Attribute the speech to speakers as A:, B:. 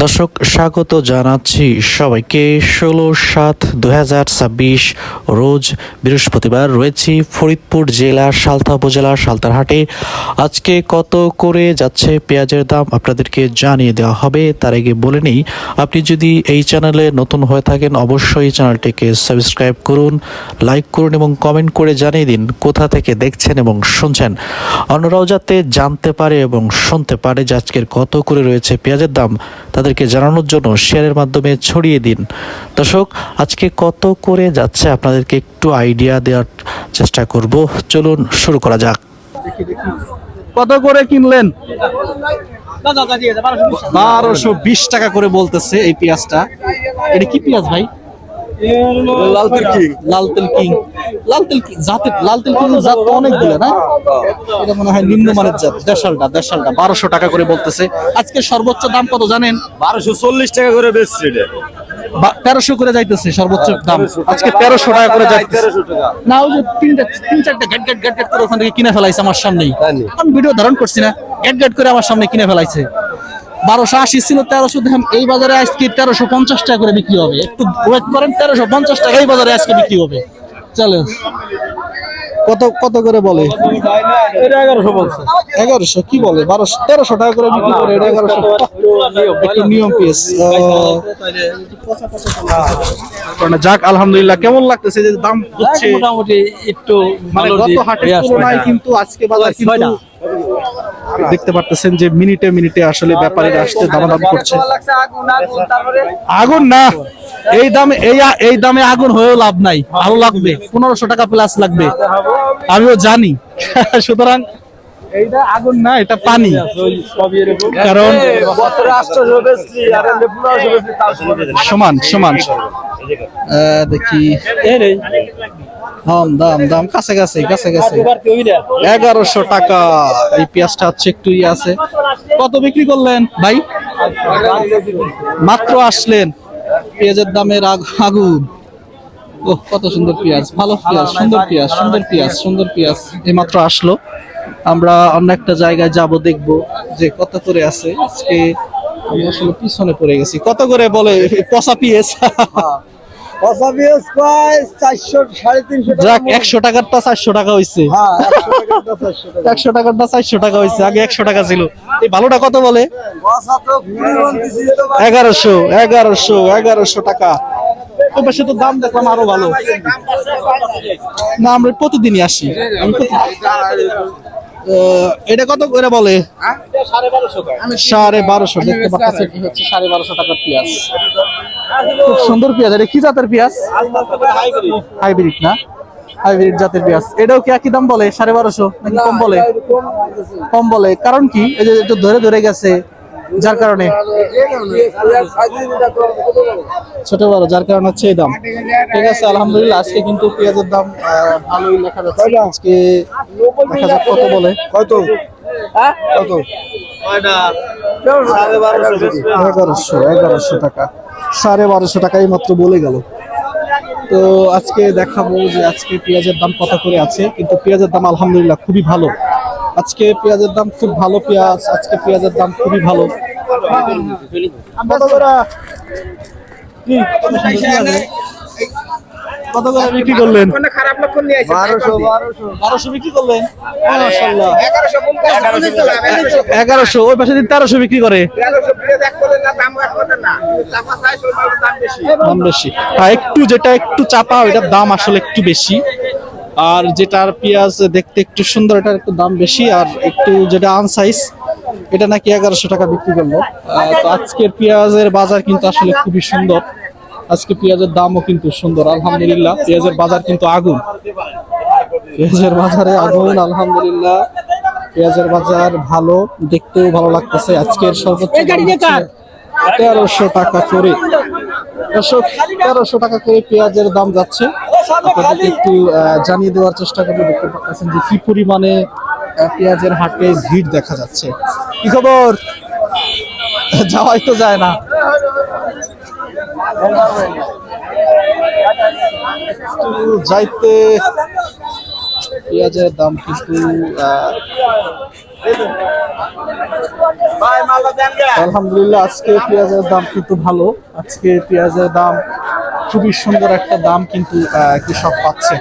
A: দর্শক স্বাগত জানাচ্ছি সবাইকে 16/7/2026 রোজ বৃহস্পতিবার রয়েছি ফরিদপুর জেলার সালথা উপজেলার সালতার হাটে। আজকে কত করে যাচ্ছে পেঁয়াজের দাম আপনাদেরকে জানিয়ে দেওয়া হবে। তার আগে বলে নিই, আপনি যদি এই চ্যানেলে নতুন হয়ে থাকেন অবশ্যই চ্যানেলটিকে সাবস্ক্রাইব করুন, লাইক করুন এবং কমেন্ট করে জানিয়ে দিন কোথা থেকে দেখছেন এবং শুনছেন। অন্যরাও যাতে জানতে পারে এবং শুনতে পারে যে আজকের কত করে রয়েছে পেঁয়াজের দাম, তাদেরকে জানানোর জন্য শেয়ারের মাধ্যমে ছড়িয়ে দিন। দর্শক, আজকে কত করে যাচ্ছে আপনাদেরকে একটু আইডিয়া দেওয়ার চেষ্টা করব। চলুন শুরু করা যাক।
B: কত করে কিনলেন? 1220 টাকা করে বলতেছে এই পেঁয়াজটা। এটা কি পেঁয়াজ ভাই? লাল তেল কিং। লাল তেল কিং জাতের, লাল তেল কিং জাত তো অনেক দিলে না, এটা মনে হয় নিম্নমানের জাত। দেশালটা 1200 টাকা করে বলতেছে। আজকে সর্বোচ্চ দাম কত জানেন?
C: 1240 টাকা করে বেচছে এটা।
B: 1300 করে যাইতেছে সর্বোচ্চ দাম। আজকে 1300 টাকা করে যাইতেছে। না, ওই যে তিন চারটা গ্যাট করে ওখান থেকে কিনে ফেলাইছে আমার সামনেই। আমি ভিডিও ধারণ করছি না, গ্যাট করে আমার সামনে কিনে ফেলাইছে। 1280 ছিল, 1300 দেখেন এই বাজারে আজকে 1350 টাকা করে বিক্রি হবে। একটু ওয়েট করেন, 1350 টাকা এই বাজারে আজকে বিক্রি হবে। চলেন, কত কত করে বলে? 1100 বলছে। 1100 কি বলে? 1300 টাকা করে বিক্রি করে। এটা 1100 একটু নিয়ম পিস। যাক, আলহামদুলিল্লাহ। কেমন লাগতেছে যে দাম হচ্ছে?
D: মোটামুটি একটু
B: মানে গত হাটের তুলনায় কিন্তু আজকে বাজার কিন্তু দেখতে পারতেছেন যে মিনিটে মিনিটে আসলে ব্যাপারীরা আসতে দামাদাম করছে। আগুন না, এই দামে আগুন হয়েও লাভ নাই। আরো লাগবে 1500 টাকা প্লাস লাগবে, আমিও জানি। সুতরাং এইটা আগুন না, এটা পানি। কারণ সমান সমান দেখি দাম কাছাকাছি 1100 টাকা এই পেঁয়াজটা হচ্ছে। একটু আছে। কত বিক্রি করলেন ভাই? মাত্র আসলেন, পেঁয়াজের দামের আগুন। ও কত সুন্দর পেঁয়াজ, ভালো পেঁয়াজ, সুন্দর পেঁয়াজ এই মাত্র আসলো। আমরা অন্য একটা জায়গায় যাব, দেখবো যে কত করে আছে আজকে। আমি আসলে পিছনে পড়ে গেছি। কত করে বলে পচা পেঁয়াজ? 100 টাকারটা 400 টাকা হয়েছে। 100 টাকারটা 400 টাকা হয়েছে, আগে 100 টাকা ছিল। এই ভালোটা কত বলে? 1100 টাকা। ওই পাশে তো দাম দেখলাম আরো ভালো। না, আমরা প্রতিদিনই আসি। এটা কত করে বলে? 1250। দেখতে পাচ্ছেন কি হচ্ছে 1250 টাকার পেঁয়াজ। খুব সুন্দর পেঁয়াজ। এটা কি জাতের পেঁয়াজ? হাইব্রিড না, হাইব্রিড জাতের পেঁয়াজ। এটাও কি একই দাম বলে 1250 নাকি কম বলে? কম বলে। কারণ কি? এই যে একটু ধরে গেছে, যার কারণে ছোট বড়, যার কারণে হচ্ছে এই দাম। ঠিক আছে, আলহামদুলিল্লাহ। আজকে কিন্তু পেঁয়াজের দাম ভালোই লেখা যাচ্ছে। আজকে দেখা যাক কত বলে। কত 1100 টাকা। 1250 টাকা এই মাত্র বলে গেল। তো আজকে দেখাবো যে আজকে পেঁয়াজের দাম কত করে আছে। কিন্তু পেঁয়াজের দাম আলহামদুলিল্লাহ খুবই ভালো। আজকে পেঁয়াজের দাম খুব ভালো। পেঁয়াজ আজকে পেঁয়াজের দাম খুবই ভালো। কত করে বিক্রি করলেন? 1200 বিক্রি করলেন। 1100। ওই পাশে 1300 বিক্রি করে। দাম বেশি। হ্যাঁ, একটু যেটা একটু চাপা, ওইটার দাম আসলে একটু বেশি। আর যেটার পেঁয়াজ দেখতে একটু সুন্দর, এটার একটু দাম বেশি। আর একটু যেটা আনসাইজ, এটা নাকি 1100 টাকা বিক্রি করলো। তো আজকের পেঁয়াজের বাজার কিন্তু আসলে খুবই সুন্দর। আজকে পেঁয়াজের দামও কিন্তু সুন্দর, আলহামদুলিল্লাহ। পেঁয়াজের বাজার কিন্তু আগুন, পেঁয়াজের বাজারে আগুন। আলহামদুলিল্লাহ, পেঁয়াজের বাজার ভালো, দেখতেও ভালো লাগতেছে। আজকের সর্বোচ্চ 1300 টাকা করে। 1300 টাকা করে পেঁয়াজের দাম যাচ্ছে। আপনাদেরকে একটু জানিয়ে দেওয়ার চেষ্টা করবো। দেখতে পাচ্ছেন যে কি পরিমাণে পেঁয়াজের হাটে ভিড় দেখা যাচ্ছে। কি খবর? যাওয়াই তো যায় না। যাইতে পেঁয়াজের দাম কিন্তু আলহামদুলিল্লাহ আজকে পেঁয়াজের দাম কিন্তু ভালো। আজকে পেঁয়াজের দাম খুবই সুন্দর একটা দাম কিন্তু কৃষক পাচ্ছে।